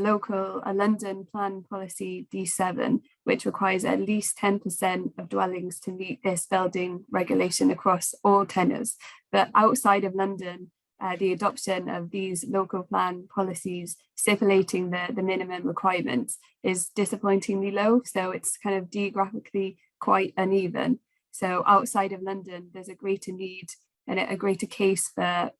G: London Plan Policy D7, which requires at least 10% of dwellings to meet this building regulation across all tenures. But outside of London, the adoption of these local plan policies stipulating the minimum requirements is disappointingly low. So it's kind of geographically quite uneven. So outside of London, there's a greater need and a greater case for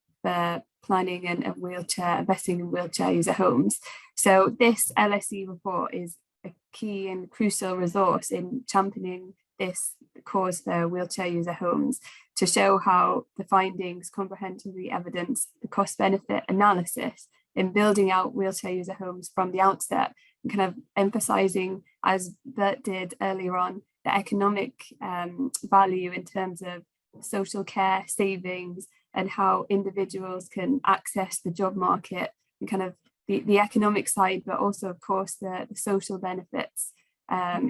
G: planning and investing in wheelchair user homes. So this LSE report is a key and crucial resource in championing this cause for wheelchair user homes, to show how the findings comprehensively evidence the cost benefit analysis in building out wheelchair user homes from the outset, and kind of emphasizing, as Bert did earlier on, the economic value in terms of social care savings and how individuals can access the job market, and kind of the economic side, but also of course the social benefits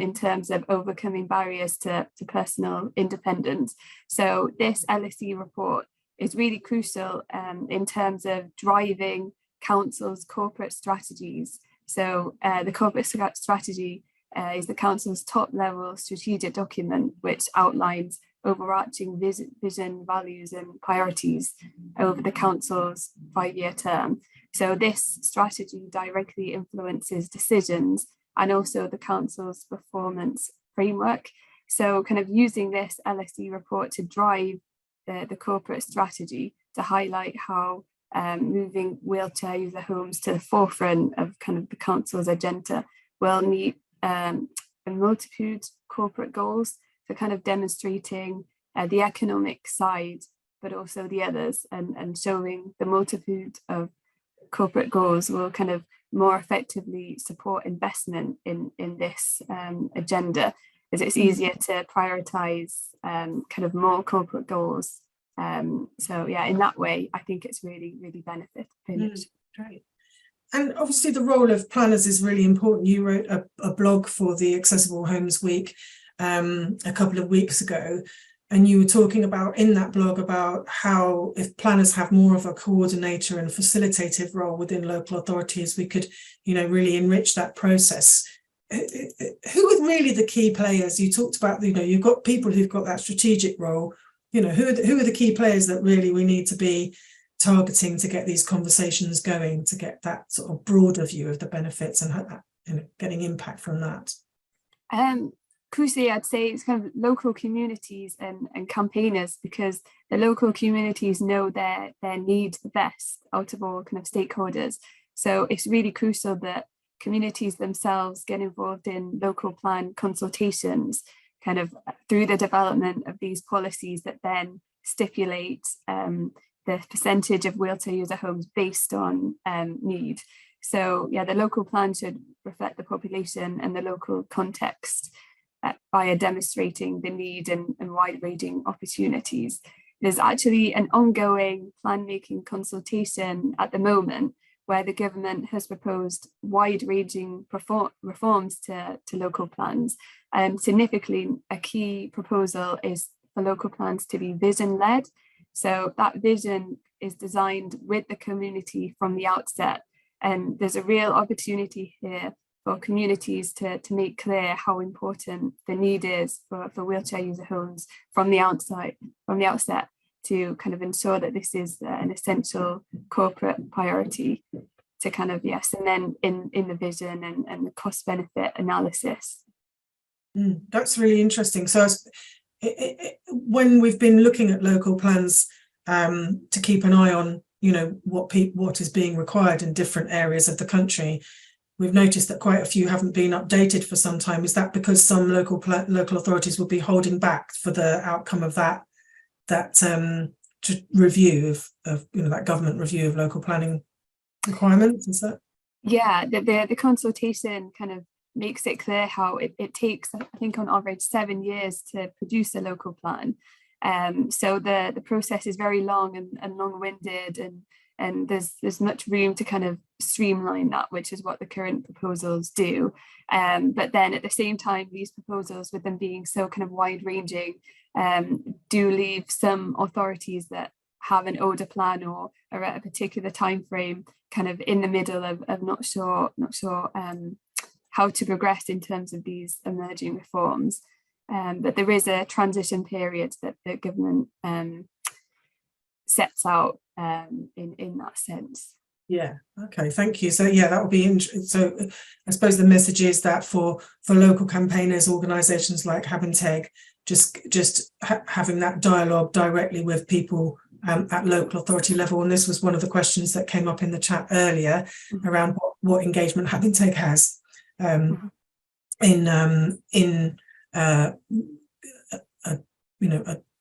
G: in terms of overcoming barriers to personal independence. So this LSE report is really crucial in terms of driving councils' corporate strategies. So the corporate strategy is the council's top level strategic document, which outlines overarching vision, values and priorities over the council's 5-year term. So this strategy directly influences decisions and also the council's performance framework. So kind of using this LSE report to drive the corporate strategy, to highlight how moving wheelchair user homes to the forefront of kind of the council's agenda will meet a multitude corporate goals, for kind of demonstrating the economic side, but also the others, and showing the multitude of corporate goals will kind of more effectively support investment in this agenda, as it's easier to prioritize kind of more corporate goals. So yeah, in that way, I think it's really, really beneficial.
B: Great. And obviously the role of planners is really important. You wrote a blog for the Accessible Homes Week a couple of weeks ago, and you were talking about in that blog about how if planners have more of a coordinator and facilitative role within local authorities, we could, really enrich that process. Who are really the key players? You talked about, you've got people who've got that strategic role. Who are the key players that really we need to be targeting to get these conversations going, to get that sort of broader view of the benefits and getting impact from that?
G: Crucially, I'd say it's kind of local communities and campaigners, because the local communities know their needs the best out of all kind of stakeholders. So it's really crucial that communities themselves get involved in local plan consultations, kind of through the development of these policies that then stipulate the percentage of wheelchair user homes based on need. So yeah, the local plan should reflect the population and the local context via demonstrating the need and wide-ranging opportunities. There's actually an ongoing plan-making consultation at the moment where the government has proposed wide-ranging reforms to local plans. Significantly, a key proposal is for local plans to be vision-led. So that vision is designed with the community from the outset. And there's a real opportunity here for communities to make clear how important the need is for wheelchair user homes from the outset, to kind of ensure that this is an essential corporate priority to kind of, yes, and then in the vision and the cost benefit analysis.
B: That's really interesting. So when we've been looking at local plans to keep an eye on, what is being required in different areas of the country, we've noticed that quite a few haven't been updated for some time. Is that because some local authorities will be holding back for the outcome of that review of that government review of local planning requirements? Is that?
G: Yeah, the consultation kind of makes it clear how it takes, I think on average, 7 years to produce a local plan. So the process is very long and long-winded, and there's much room to kind of streamline that, which is what the current proposals do. But then at the same time, these proposals, with them being so kind of wide-ranging, do leave some authorities that have an older plan or are at a particular time frame kind of in the middle of not sure how to progress in terms of these emerging reforms. But there is a transition period that the government sets out in that sense.
B: Yeah, okay, thank you. So yeah, that will be interesting. So I suppose the message is that for local campaigners, organisations like Habenteg, just having that dialogue directly with people at local authority level. And this was one of the questions that came up in the chat earlier around what engagement Habenteg has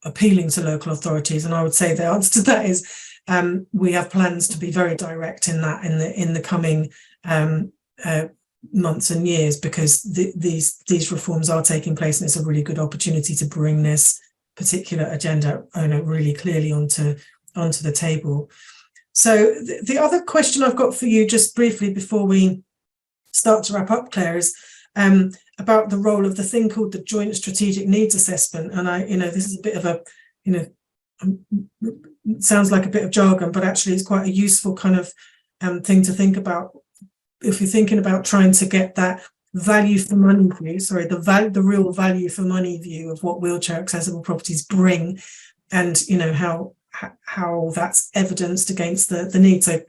B: appealing to local authorities. And I would say the answer to that is we have plans to be very direct in that in the coming months and years, because these reforms are taking place, and it's a really good opportunity to bring this particular agenda really clearly onto the table. So the other question I've got for you, just briefly before we start to wrap up, Claire, is about the role of the thing called the Joint Strategic Needs Assessment. And this is a bit of a, sounds like a bit of jargon, but actually it's quite a useful kind of thing to think about if you're thinking about trying to get that value for money view, the real value for money view of what wheelchair accessible properties bring, and how that's evidenced against the need. So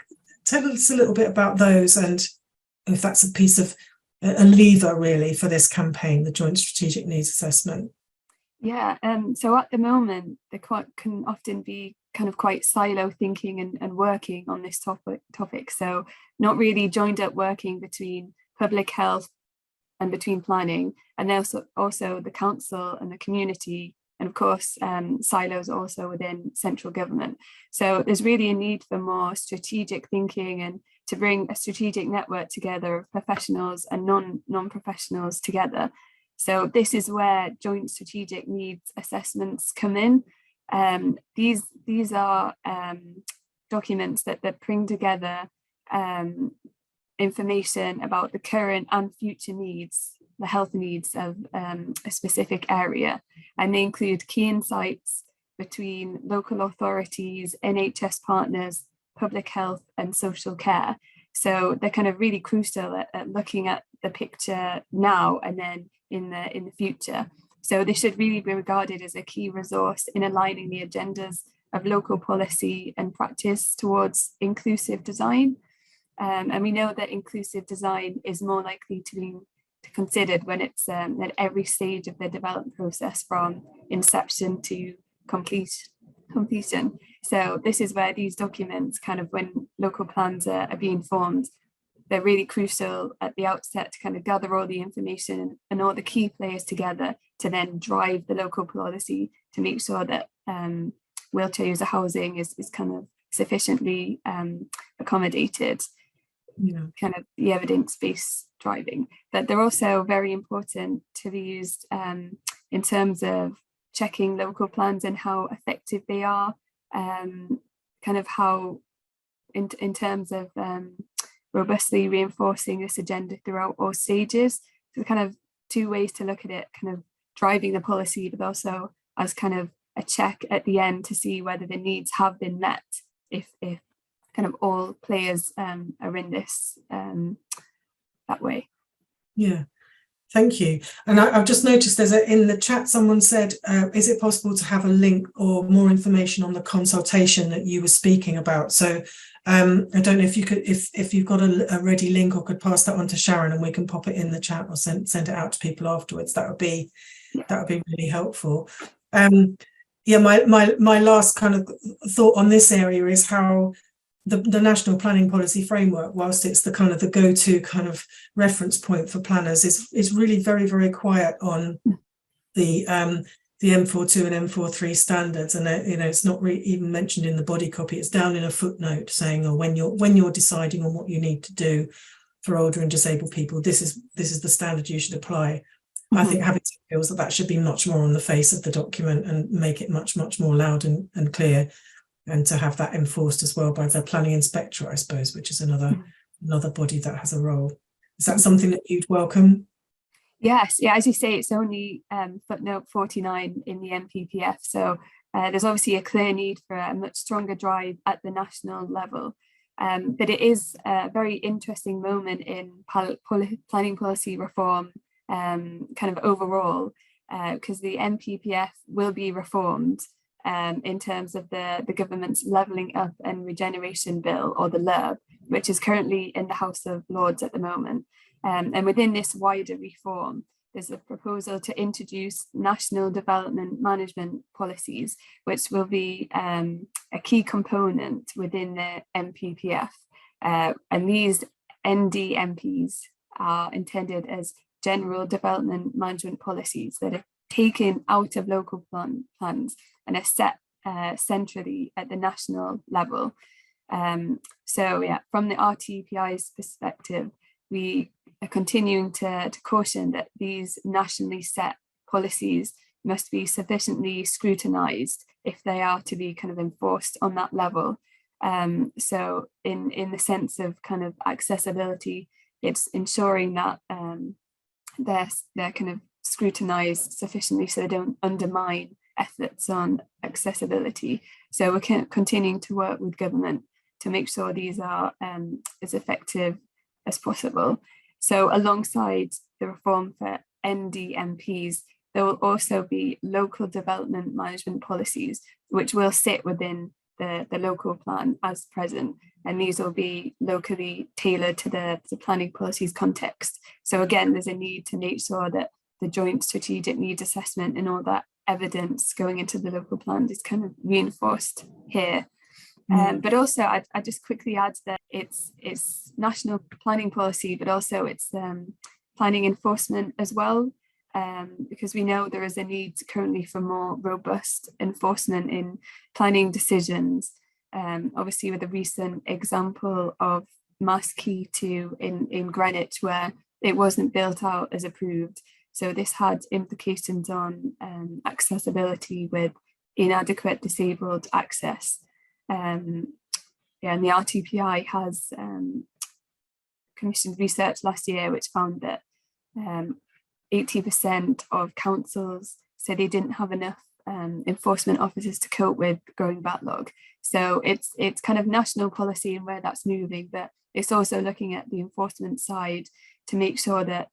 B: tell us a little bit about those, and if that's a piece of a lever really for this campaign, the Joint Strategic Needs Assessment.
G: Yeah, so at the moment, there can often be kind of quite silo thinking and working on this topic. So not really joined up working between public health and between planning, and also the council and the community, and of course silos also within central government. So there's really a need for more strategic thinking and to bring a strategic network together of professionals and non-professionals together. So this is where joint strategic needs assessments come in. These are documents that bring together information about the current and future needs, the health needs of a specific area. And they include key insights between local authorities, NHS partners, public health and social care. So they're kind of really crucial at looking at the picture now and then in the future. So they should really be regarded as a key resource in aligning the agendas of local policy and practice towards inclusive design. And we know that inclusive design is more likely to be considered when it's at every stage of the development process, from inception to completion. So this is where these documents, kind of when local plans are being formed, they're really crucial at the outset to kind of gather all the information and all the key players together to then drive the local policy to make sure that wheelchair user housing is kind of sufficiently accommodated. Kind of the evidence-based driving. But they're also very important to be used in terms of checking local plans and how effective they are, kind of how in terms of robustly reinforcing this agenda throughout all stages. So kind of two ways to look at it, kind of driving the policy, but also as kind of a check at the end to see whether the needs have been met, if kind of all players are in this that way. Yeah,
B: thank you. And I've just noticed in the chat someone said, is it possible to have a link or more information on the consultation that you were speaking about? So I don't know if you could, if you've got a ready link, or could pass that on to Sharon and we can pop it in the chat or send it out to people afterwards. That would be really helpful. Yeah, my last kind of thought on this area is how the National Planning Policy Framework, whilst it's the kind of the go-to kind of reference point for planners, is really very, very quiet on the M42 and M43 standards, and it's not even mentioned in the body copy. It's down in a footnote saying, oh, when you're deciding on what you need to do for older and disabled people, this is the standard you should apply. I think Habitat feels that should be much more on the face of the document and make it much more loud and clear. and to have that enforced as well by the planning inspector, I suppose, which is another body that has a role. Is that something that you'd welcome?
G: Yes, yeah, as you say, it's only footnote 49 in the NPPF, so there's obviously a clear need for a much stronger drive at the national level. But it is a very interesting moment in planning policy reform kind of overall, because the NPPF will be reformed in terms of the government's Levelling Up and Regeneration Bill, or the LURB, which is currently in the House of Lords at the moment. And within this wider reform, there's a proposal to introduce national development management policies, which will be a key component within the NPPF. And these NDMPs are intended as general development management policies that are taken out of local plans and are set centrally at the national level. So yeah, from the RTPI's perspective, we are continuing to caution that these nationally set policies must be sufficiently scrutinised if they are to be kind of enforced on that level. So in the sense of kind of accessibility, it's ensuring that they're kind of scrutinised sufficiently so they don't undermine efforts on accessibility. So we're continuing to work with government to make sure these are as effective as possible. So alongside the reform for NDMPs, there will also be local development management policies, which will sit within the local plan as present. And these will be locally tailored to the planning policies context. So again, there's a need to make sure that the joint strategic needs assessment and all that evidence going into the local plan is kind of reinforced here. But also, I just quickly add that it's national planning policy, but also it's planning enforcement as well, because we know there is a need currently for more robust enforcement in planning decisions. Obviously, with a recent example of Mass Key 2 in Greenwich, where it wasn't built out as approved. So this had implications on accessibility with inadequate disabled access. And the RTPI has commissioned research last year which found that 80% of councils said they didn't have enough enforcement officers to cope with growing backlog. So it's kind of national policy and where that's moving, but it's also looking at the enforcement side to make sure that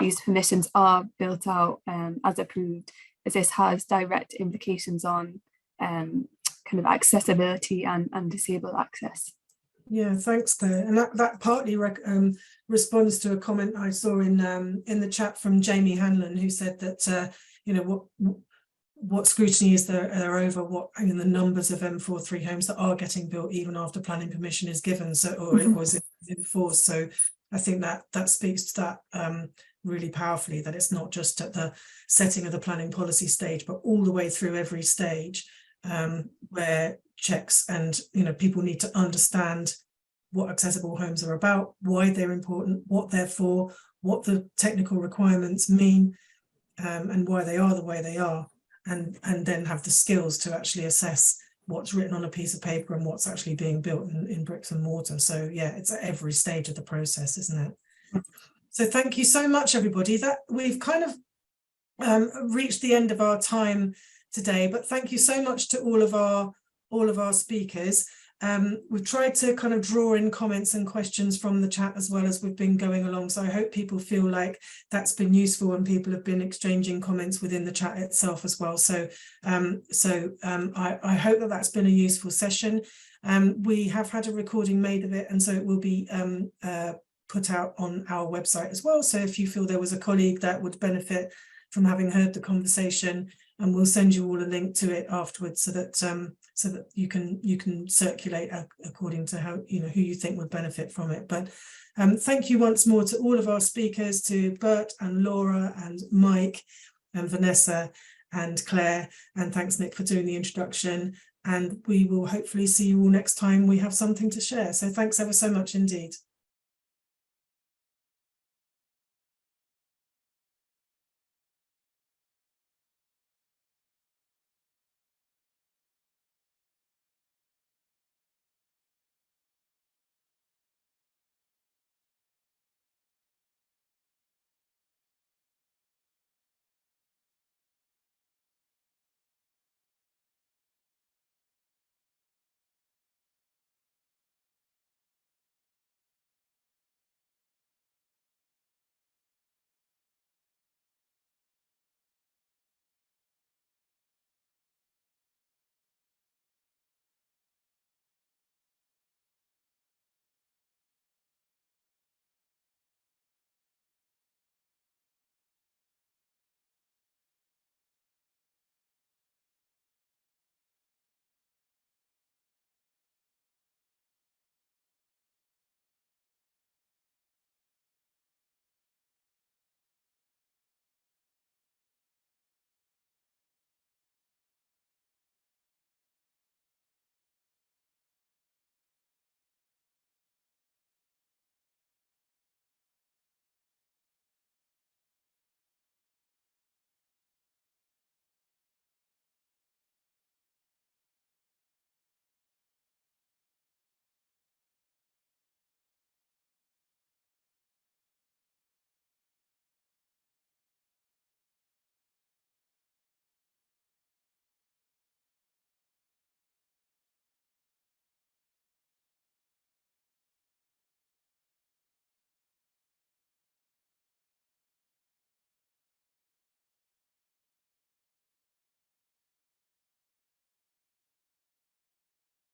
G: these permissions are built out as approved, as this has direct implications on kind of accessibility and disabled access.
B: Yeah, thanks, Claire. And that partly responds to a comment I saw in the chat from Jamie Hanlon, who said that what scrutiny is there over what the numbers of M43 homes that are getting built even after planning permission is given, so or it was enforced. So I think that speaks to that really powerfully, that it's not just at the setting of the planning policy stage, but all the way through every stage. Where checks and people need to understand what accessible homes are about, why they're important, what they're for, what the technical requirements mean, and why they are the way they are, and then have the skills to actually assess what's written on a piece of paper and what's actually being built in bricks and mortar. So yeah, it's at every stage of the process, isn't it? So thank you so much, everybody. That we've kind of reached the end of our time today, but thank you so much to all of our speakers. We've tried to kind of draw in comments and questions from the chat as well as we've been going along, so I hope people feel like that's been useful and people have been exchanging comments within the chat itself as well. So I hope that that's been a useful session. We have had a recording made of it, and so it will be put out on our website as well, so if you feel there was a colleague that would benefit from having heard the conversation, and we'll send you all a link to it afterwards, so that you can circulate according to how who you think would benefit from it. But thank you once more to all of our speakers, to Bert and Laura and Mike and Vanessa and Claire, and thanks Nick for doing the introduction, and we will hopefully see you all next time we have something to share. So thanks ever so much indeed.